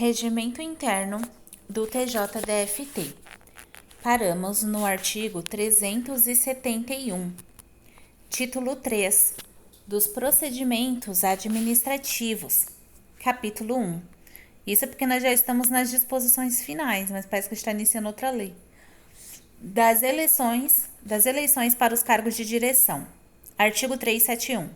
Regimento Interno do TJDFT. Paramos no artigo 371, título 3, dos procedimentos administrativos, capítulo 1. Isso é porque nós já estamos nas disposições finais, mas parece que está iniciando outra lei. Das eleições para os cargos de direção. Artigo 371.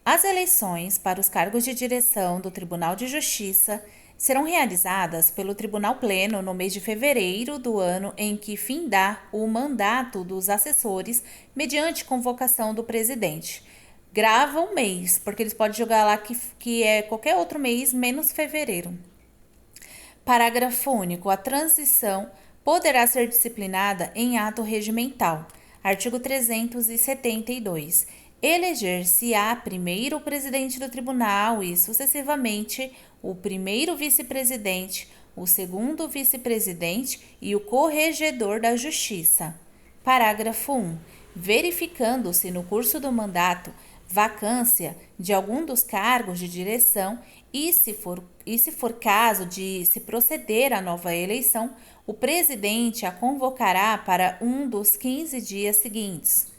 As eleições para os cargos de direção do Tribunal de Justiça serão realizadas pelo Tribunal Pleno no mês de fevereiro do ano em que findar o mandato dos assessores mediante convocação do presidente. Grava um mês, porque eles podem jogar lá que é qualquer outro mês menos fevereiro. Parágrafo único. A transição poderá ser disciplinada em ato regimental. Artigo 372. Eleger-se-á primeiro o presidente do tribunal e, sucessivamente, o primeiro vice-presidente, o segundo vice-presidente e o corregedor da Justiça. Parágrafo 1. Verificando-se no curso do mandato vacância de algum dos cargos de direção e, se for caso de se proceder à nova eleição, o presidente a convocará para um dos 15 dias seguintes.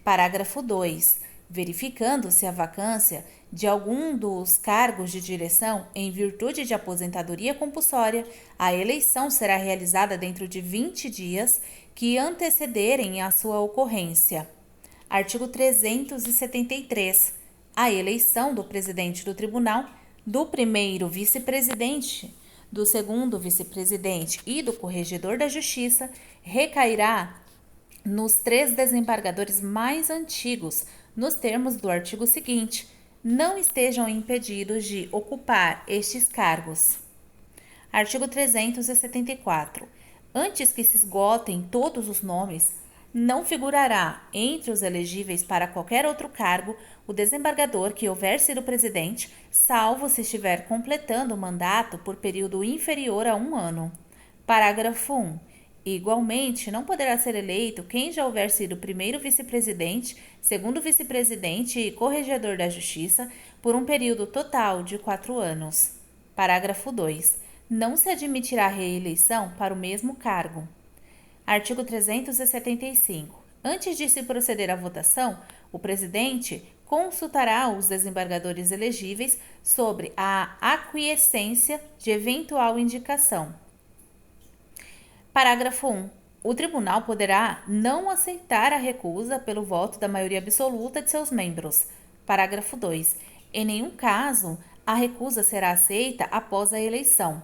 Parágrafo 2. Verificando-se a vacância de algum dos cargos de direção em virtude de aposentadoria compulsória, a eleição será realizada dentro de 20 dias que antecederem a sua ocorrência. Artigo 373. A eleição do presidente do tribunal, do primeiro vice-presidente, do segundo vice-presidente e do corregedor da Justiça recairá nos 3 desembargadores mais antigos, nos termos do artigo seguinte, não estejam impedidos de ocupar estes cargos. Artigo 374. Antes que se esgotem todos os nomes, não figurará entre os elegíveis para qualquer outro cargo o desembargador que houver sido presidente, salvo se estiver completando o mandato por período inferior a 1 ano. Parágrafo 1. Igualmente, não poderá ser eleito quem já houver sido primeiro vice-presidente, segundo vice-presidente e corregedor da Justiça por um período total de 4 anos. Parágrafo 2. Não se admitirá reeleição para o mesmo cargo. Artigo 375. Antes de se proceder à votação, o presidente consultará os desembargadores elegíveis sobre a aquiescência de eventual indicação. Parágrafo 1. O tribunal poderá não aceitar a recusa pelo voto da maioria absoluta de seus membros. Parágrafo 2. Em nenhum caso, a recusa será aceita após a eleição.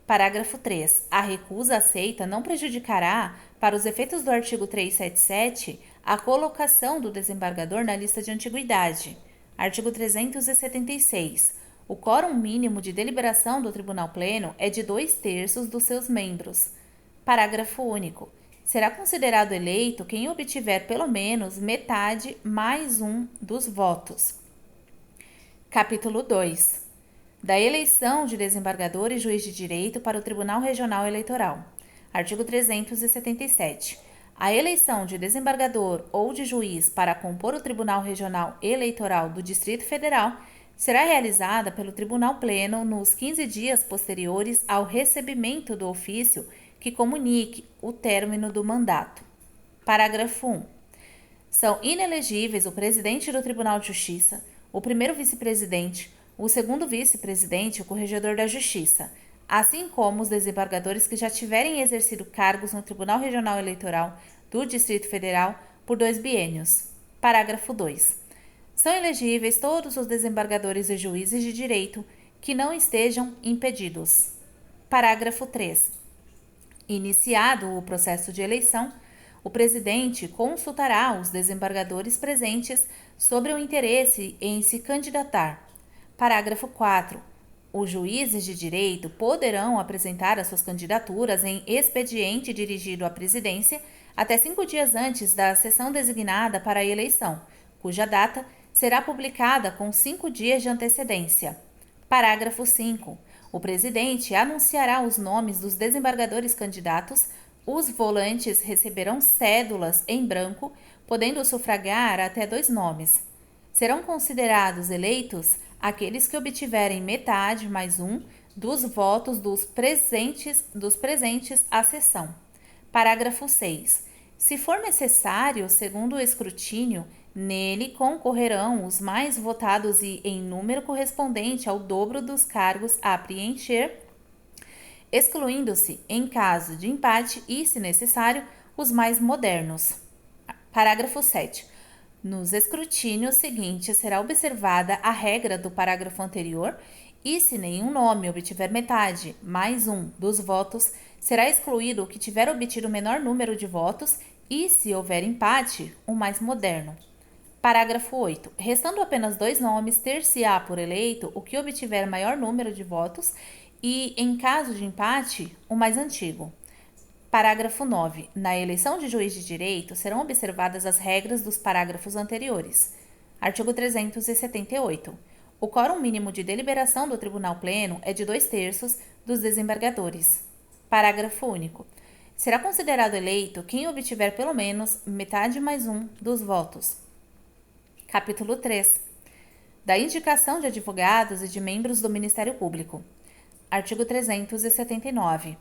Parágrafo 3. A recusa aceita não prejudicará, para os efeitos do artigo 377, a colocação do desembargador na lista de antiguidade. Artigo 376. O quórum mínimo de deliberação do Tribunal Pleno é de 2/3 dos seus membros. Parágrafo único. Será considerado eleito quem obtiver pelo menos metade mais um dos votos. Capítulo 2. Da eleição de desembargador e juiz de direito para o Tribunal Regional Eleitoral. Artigo 377. A eleição de desembargador ou de juiz para compor o Tribunal Regional Eleitoral do Distrito Federal será realizada pelo Tribunal Pleno nos 15 dias posteriores ao recebimento do ofício que comunique o término do mandato. Parágrafo 1. São inelegíveis o presidente do Tribunal de Justiça, o primeiro vice-presidente, o segundo vice-presidente e o corregedor da Justiça, assim como os desembargadores que já tiverem exercido cargos no Tribunal Regional Eleitoral do Distrito Federal por 2 biênios. Parágrafo 2. São elegíveis todos os desembargadores e juízes de direito que não estejam impedidos. Parágrafo 3. Iniciado o processo de eleição, o presidente consultará os desembargadores presentes sobre o interesse em se candidatar. Parágrafo 4. Os juízes de direito poderão apresentar as suas candidaturas em expediente dirigido à presidência até 5 dias antes da sessão designada para a eleição, cuja data será publicada com 5 dias de antecedência. Parágrafo 5. O presidente anunciará os nomes dos desembargadores candidatos, os volantes receberão cédulas em branco, podendo sufragar até 2 nomes. Serão considerados eleitos aqueles que obtiverem metade mais um dos votos dos presentes à sessão. Parágrafo 6. Se for necessário, segundo o escrutínio, nele concorrerão os mais votados e em número correspondente ao dobro dos cargos a preencher, excluindo-se, em caso de empate e, se necessário, os mais modernos. Parágrafo 7. Nos escrutínios seguintes será observada a regra do parágrafo anterior e, se nenhum nome obtiver metade mais um dos votos, será excluído o que tiver obtido o menor número de votos e, se houver empate, o mais moderno. Parágrafo 8. Restando apenas 2 nomes, ter-se-á por eleito o que obtiver maior número de votos e, em caso de empate, o mais antigo. Parágrafo 9. Na eleição de juiz de direito serão observadas as regras dos parágrafos anteriores. Artigo 378. O quórum mínimo de deliberação do Tribunal Pleno é de 2/3 dos desembargadores. Parágrafo único. Será considerado eleito quem obtiver pelo menos metade mais um dos votos. Capítulo 3. Da indicação de advogados e de membros do Ministério Público. Artigo 379.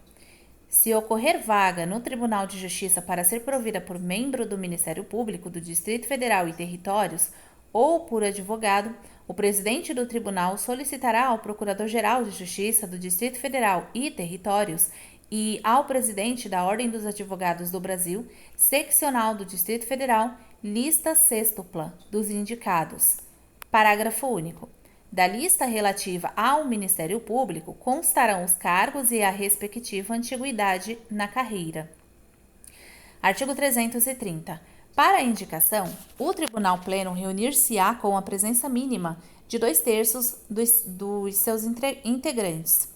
Se ocorrer vaga no Tribunal de Justiça para ser provida por membro do Ministério Público do Distrito Federal e Territórios ou por advogado, o presidente do tribunal solicitará ao Procurador-Geral de Justiça do Distrito Federal e Territórios e ao presidente da Ordem dos Advogados do Brasil, seccional do Distrito Federal, lista sextupla dos indicados. Parágrafo único. Da lista relativa ao Ministério Público constarão os cargos e a respectiva antiguidade na carreira. Artigo 330. Para a indicação, o Tribunal Pleno reunir-se-á com a presença mínima de 2/3 dos seus integrantes.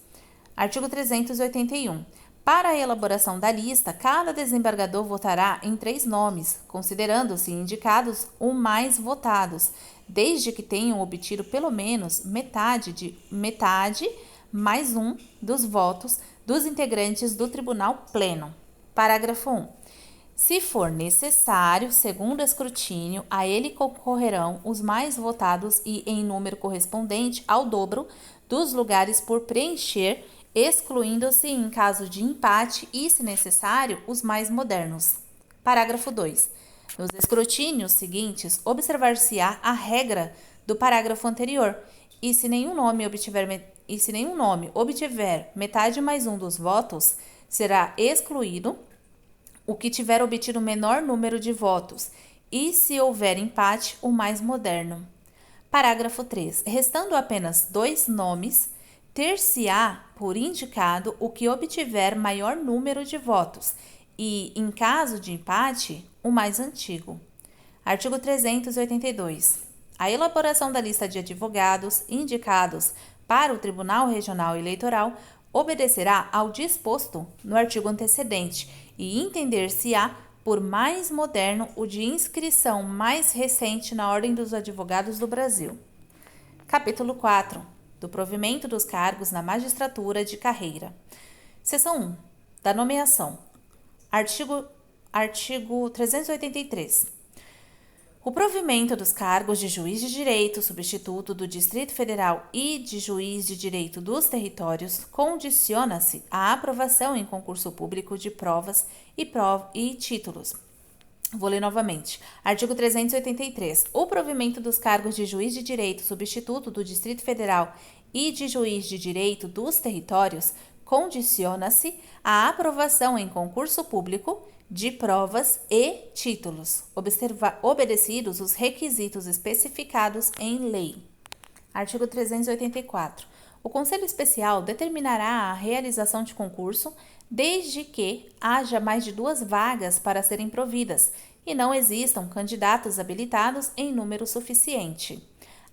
Artigo 381. Para a elaboração da lista, cada desembargador votará em 3 nomes, considerando-se indicados os mais votados, desde que tenham obtido pelo menos metade mais um dos votos dos integrantes do Tribunal Pleno. Parágrafo 1. Se for necessário, segundo escrutínio, a ele concorrerão os mais votados e em número correspondente ao dobro dos lugares por preencher, excluindo-se em caso de empate e, se necessário, os mais modernos. Parágrafo 2. Nos escrutínios seguintes, observar-se-á a regra do parágrafo anterior, e se nenhum nome obtiver metade mais um dos votos, será excluído o que tiver obtido o menor número de votos, e, se houver empate, o mais moderno. Parágrafo 3. Restando apenas 2 nomes, ter-se-á por indicado o que obtiver maior número de votos e, em caso de empate, o mais antigo. Artigo 382. A elaboração da lista de advogados indicados para o Tribunal Regional Eleitoral obedecerá ao disposto no artigo antecedente e entender-se-á por mais moderno o de inscrição mais recente na Ordem dos Advogados do Brasil. Capítulo 4. Do provimento dos cargos na magistratura de carreira. Seção 1. Da nomeação. Artigo 383. O provimento dos cargos de juiz de direito substituto do Distrito Federal e de juiz de direito dos territórios condiciona-se à aprovação em concurso público de provas e títulos. Vou ler novamente. Artigo 383. O provimento dos cargos de juiz de direito substituto do Distrito Federal e de juiz de direito dos territórios condiciona-se à aprovação em concurso público de provas e títulos, obedecidos os requisitos especificados em lei. Artigo 384. O Conselho Especial determinará a realização de concurso desde que haja mais de 2 vagas para serem providas e não existam candidatos habilitados em número suficiente.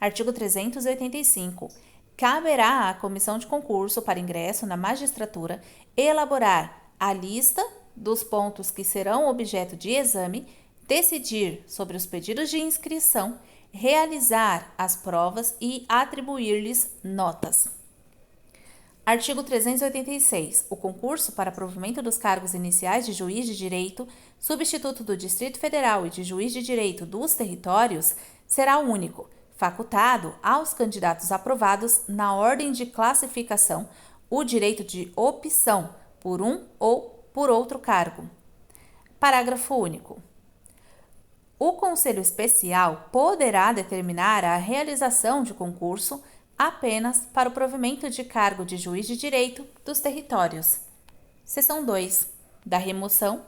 Artigo 385. Caberá à comissão de concurso para ingresso na magistratura elaborar a lista dos pontos que serão objeto de exame, decidir sobre os pedidos de inscrição, realizar as provas e atribuir-lhes notas. Artigo 386. O concurso para provimento dos cargos iniciais de juiz de direito, substituto do Distrito Federal e de juiz de direito dos territórios será único, facultado aos candidatos aprovados na ordem de classificação o direito de opção por um ou por outro cargo. Parágrafo único. O Conselho Especial poderá determinar a realização de concurso apenas para o provimento de cargo de juiz de direito dos territórios. Seção 2. Da remoção,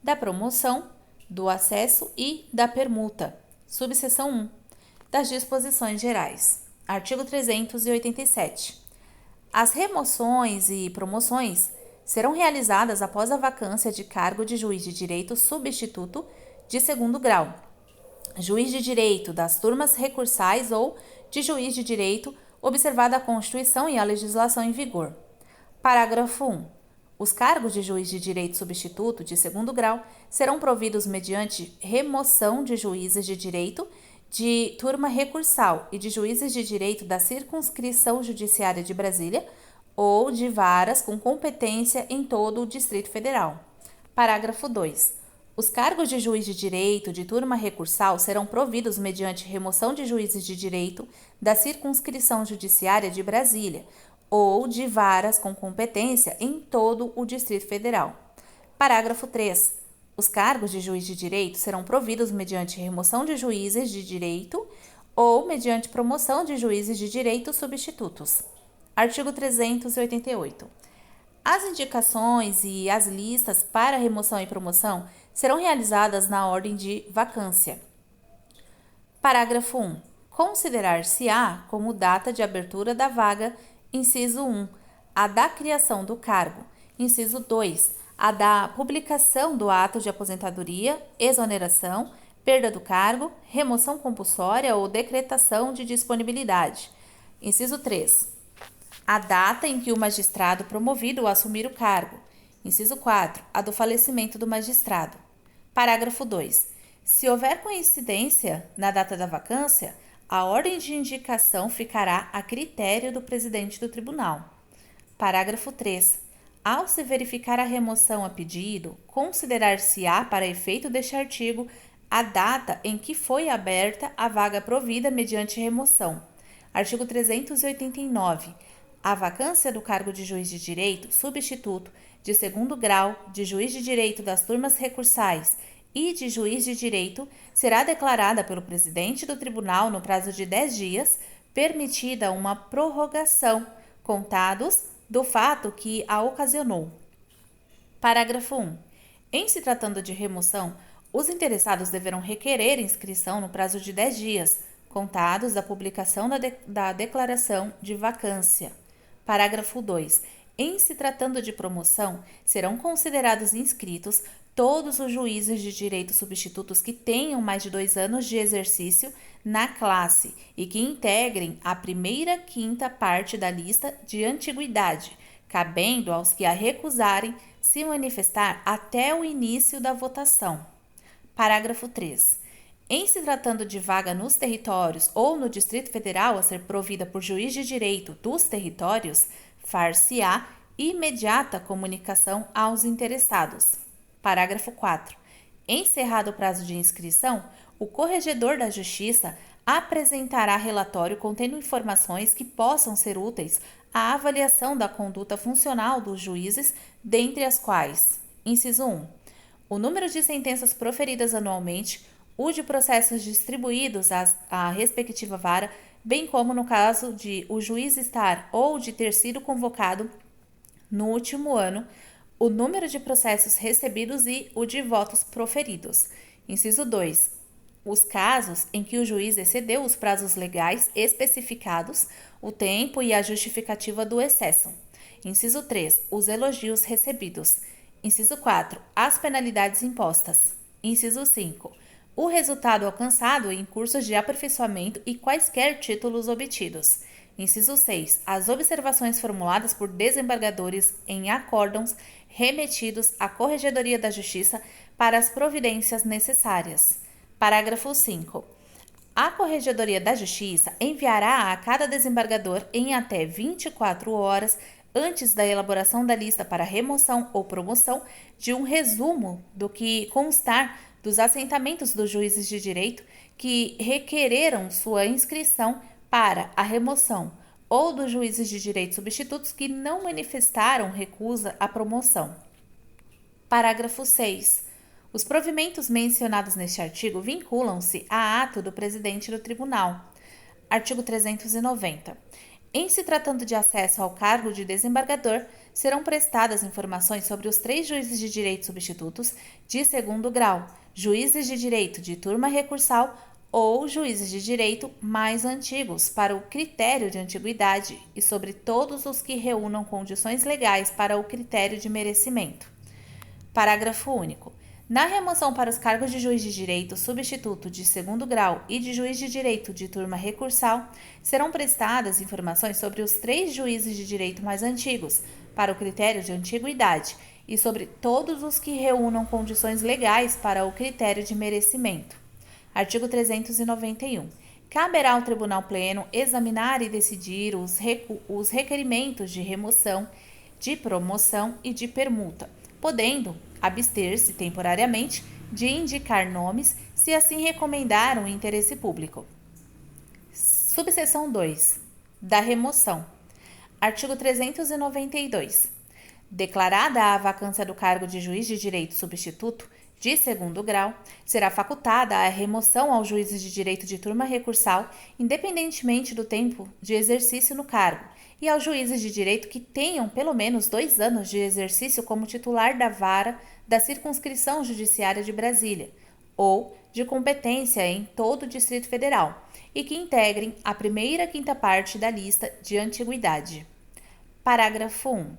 da promoção, do acesso e da permuta. Subseção 1. Das disposições gerais. Artigo 387. As remoções e promoções serão realizadas após a vacância de cargo de juiz de direito substituto de segundo grau, juiz de direito das turmas recursais ou de juiz de direito, observada a Constituição e a legislação em vigor. Parágrafo 1. Os cargos de juiz de direito substituto de segundo grau serão providos mediante remoção de juízes de direito de turma recursal e de juízes de direito da circunscrição judiciária de Brasília ou de varas com competência em todo o Distrito Federal. Parágrafo 2. Os cargos de juiz de direito de turma recursal serão providos mediante remoção de juízes de direito da circunscrição judiciária de Brasília ou de varas com competência em todo o Distrito Federal. Parágrafo 3. Os cargos de juiz de direito serão providos mediante remoção de juízes de direito ou mediante promoção de juízes de direito substitutos. Artigo 388. As indicações e as listas para remoção e promoção serão realizadas na ordem de vacância. Parágrafo 1. Considerar-se-á como data de abertura da vaga, inciso 1, a da criação do cargo, inciso 2, a da publicação do ato de aposentadoria, exoneração, perda do cargo, remoção compulsória ou decretação de disponibilidade. Inciso 3. A data em que o magistrado promovido assumir o cargo. Inciso 4. A do falecimento do magistrado. Parágrafo 2. Se houver coincidência na data da vacância, a ordem de indicação ficará a critério do presidente do tribunal. Parágrafo 3. Ao se verificar a remoção a pedido, considerar-se-á para efeito deste artigo a data em que foi aberta a vaga provida mediante remoção. Artigo 389. A vacância do cargo de juiz de direito substituto de segundo grau, de juiz de direito das turmas recursais e de juiz de direito será declarada pelo presidente do tribunal no prazo de 10 dias, permitida uma prorrogação, contados do fato que a ocasionou. Parágrafo 1. Em se tratando de remoção, os interessados deverão requerer inscrição no prazo de 10 dias, contados da publicação da declaração de vacância. Parágrafo 2. Em se tratando de promoção, serão considerados inscritos todos os juízes de direito substitutos que tenham mais de 2 anos de exercício na classe e que integrem a primeira quinta parte da lista de antiguidade, cabendo aos que a recusarem se manifestar até o início da votação. Parágrafo 3. Em se tratando de vaga nos territórios ou no Distrito Federal a ser provida por juiz de direito dos territórios, far-se-á imediata comunicação aos interessados. Parágrafo 4. Encerrado o prazo de inscrição, o Corregedor da Justiça apresentará relatório contendo informações que possam ser úteis à avaliação da conduta funcional dos juízes, dentre as quais: inciso 1. O número de sentenças proferidas anualmente, o de processos distribuídos à respectiva vara, bem como no caso de o juiz estar ou de ter sido convocado no último ano, o número de processos recebidos e o de votos proferidos. Inciso 2. Os casos em que o juiz excedeu os prazos legais especificados, o tempo e a justificativa do excesso. Inciso 3. Os elogios recebidos. Inciso 4. As penalidades impostas. Inciso 5. O resultado alcançado em cursos de aperfeiçoamento e quaisquer títulos obtidos. Inciso 6. As observações formuladas por desembargadores em acórdãos remetidos à Corregedoria da Justiça para as providências necessárias. Parágrafo 5. A Corregedoria da Justiça enviará a cada desembargador em até 24 horas antes da elaboração da lista para remoção ou promoção de um resumo do que constar dos assentamentos dos juízes de direito que requereram sua inscrição para a remoção ou dos juízes de direito substitutos que não manifestaram recusa à promoção. Parágrafo 6. Os provimentos mencionados neste artigo vinculam-se a ato do presidente do tribunal. Artigo 390. Em se tratando de acesso ao cargo de desembargador, serão prestadas informações sobre os 3 juízes de direito substitutos de segundo grau, juízes de direito de turma recursal ou juízes de direito mais antigos para o critério de antiguidade e sobre todos os que reúnam condições legais para o critério de merecimento. Parágrafo único. Na remoção para os cargos de juiz de direito substituto de segundo grau e de juiz de direito de turma recursal, serão prestadas informações sobre os 3 juízes de direito mais antigos, para o critério de antiguidade, e sobre todos os que reúnam condições legais para o critério de merecimento. Artigo 391. Caberá ao Tribunal Pleno examinar e decidir os requerimentos de remoção, de promoção e de permuta, podendo abster-se temporariamente de indicar nomes, se assim recomendar o interesse público. Subseção 2. Da remoção. Artigo 392. Declarada a vacância do cargo de juiz de direito substituto de segundo grau, será facultada a remoção aos juízes de direito de turma recursal, independentemente do tempo de exercício no cargo, e aos juízes de direito que tenham pelo menos 2 anos de exercício como titular da vara da circunscrição judiciária de Brasília, ou de competência em todo o Distrito Federal, e que integrem a primeira quinta parte da lista de antiguidade. Parágrafo 1.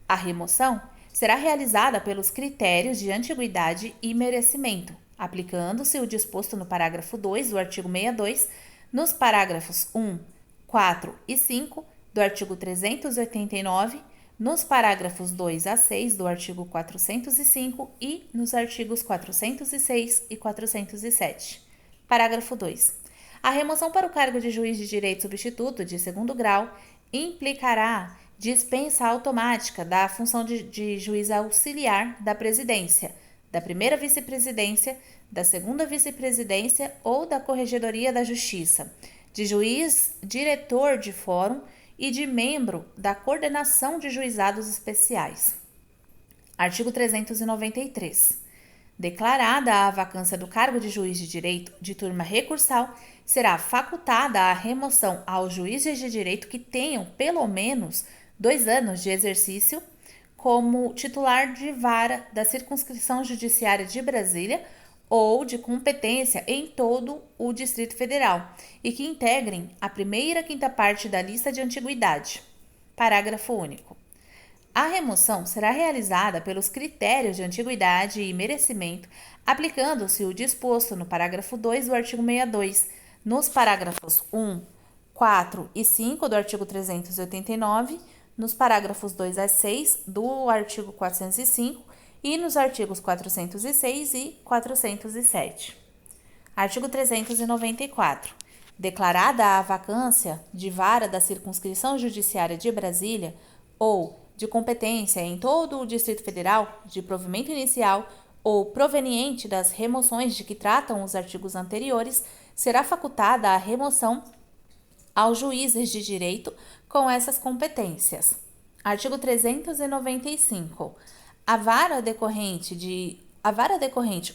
A remoção será realizada pelos critérios de antiguidade e merecimento, aplicando-se o disposto no parágrafo 2 do artigo 62, nos parágrafos 1, 4 e 5 do artigo 389, nos parágrafos 2 a 6 do artigo 405 e nos artigos 406 e 407. Parágrafo 2. A remoção para o cargo de juiz de direito substituto de segundo grau implicará dispensa automática da função de juiz auxiliar da presidência, da primeira vice-presidência, da segunda vice-presidência ou da Corregedoria da Justiça, de juiz diretor de fórum e de membro da coordenação de juizados especiais. Artigo 393. Declarada a vacância do cargo de juiz de direito de turma recursal, será facultada a remoção aos juízes de direito que tenham pelo menos 2 anos de exercício como titular de vara da circunscrição judiciária de Brasília ou de competência em todo o Distrito Federal e que integrem a primeira quinta parte da lista de antiguidade. Parágrafo único. A remoção será realizada pelos critérios de antiguidade e merecimento, aplicando-se o disposto no parágrafo 2 do artigo 62, nos parágrafos 1, 4 e 5 do artigo 389, nos parágrafos 2 a 6 do artigo 405 e nos artigos 406 e 407. Artigo 394. Declarada a vacância de vara da circunscrição judiciária de Brasília ou de competência em todo o Distrito Federal, de provimento inicial ou proveniente das remoções de que tratam os artigos anteriores, será facultada a remoção aos juízes de direito com essas competências. Artigo 395. A vara decorrente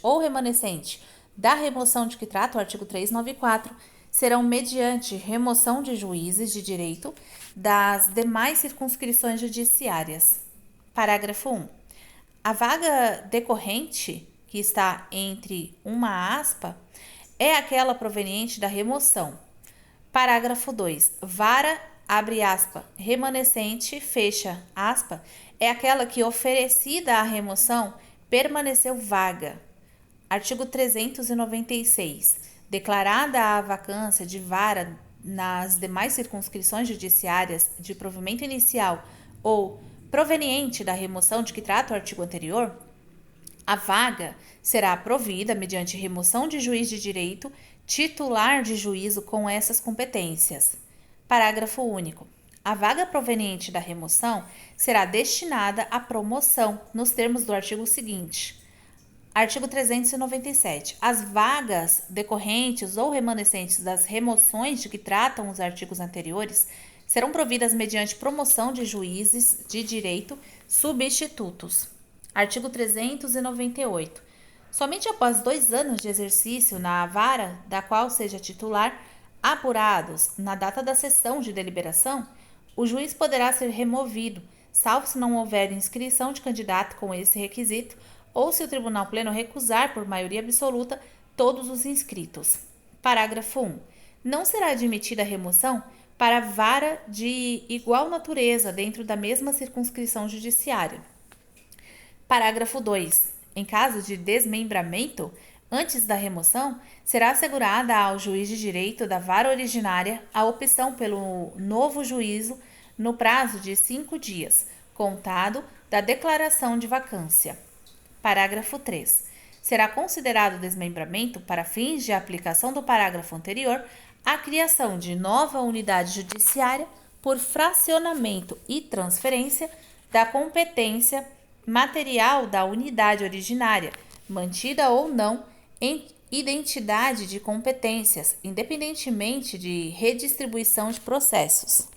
ou remanescente da remoção de que trata o artigo 394 serão mediante remoção de juízes de direito das demais circunscrições judiciárias. Parágrafo 1. A vaga decorrente, que está entre uma aspa, é aquela proveniente da remoção. Parágrafo 2. Vara, abre aspa, remanescente, fecha aspa, é aquela que, oferecida a remoção, permaneceu vaga. Artigo 396. Declarada a vacância de vara nas demais circunscrições judiciárias de provimento inicial ou proveniente da remoção de que trata o artigo anterior, a vaga será provida mediante remoção de juiz de direito titular de juízo com essas competências. Parágrafo único. A vaga proveniente da remoção será destinada à promoção, nos termos do artigo seguinte. Artigo 397. As vagas decorrentes ou remanescentes das remoções de que tratam os artigos anteriores serão providas mediante promoção de juízes de direito substitutos. Artigo 398. Somente após 2 anos de exercício na vara da qual seja titular, apurados na data da sessão de deliberação, o juiz poderá ser removido, salvo se não houver inscrição de candidato com esse requisito ou se o Tribunal Pleno recusar por maioria absoluta todos os inscritos. Parágrafo 1. Não será admitida a remoção para vara de igual natureza dentro da mesma circunscrição judiciária. Parágrafo 2. Em caso de desmembramento, antes da remoção, será assegurada ao juiz de direito da vara originária a opção pelo novo juízo no prazo de 5 dias, contado da declaração de vacância. Parágrafo 3. Será considerado desmembramento, para fins de aplicação do parágrafo anterior, a criação de nova unidade judiciária por fracionamento e transferência da competência material da unidade originária, mantida ou não em identidade de competências, independentemente de redistribuição de processos.